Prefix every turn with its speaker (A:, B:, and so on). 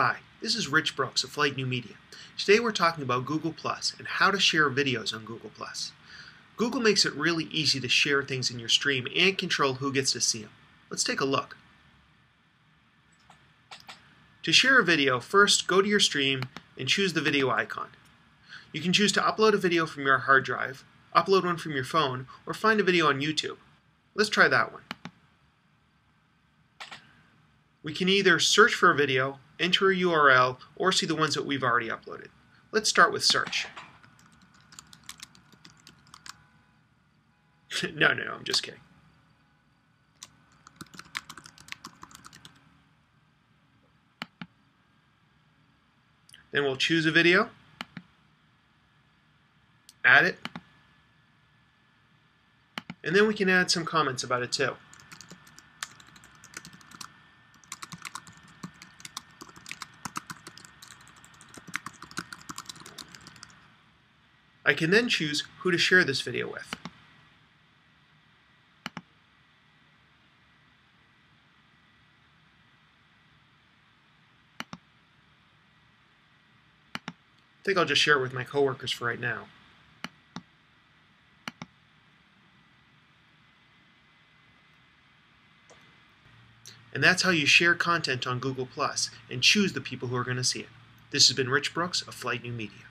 A: Hi, this is Rich Brooks of Flight New Media. Today we're talking about Google Plus and how to share videos on Google Plus. Google makes it really easy to share things in your stream and control who gets to see them. Let's take a look. To share a video, first go to your stream and choose the video icon. You can choose to upload a video from your hard drive, upload one from your phone, or find a video on YouTube. Let's try that one. We can either search for a video, enter a URL, or see the ones that we've already uploaded. Let's start with search. No, I'm just kidding. Then we'll choose a video, add it, and then we can add some comments about it too. I can then choose who to share this video with. I think I'll just share it with my coworkers for right now. And that's how you share content on Google Plus and choose the people who are going to see it. This has been Rich Brooks of Flight New Media.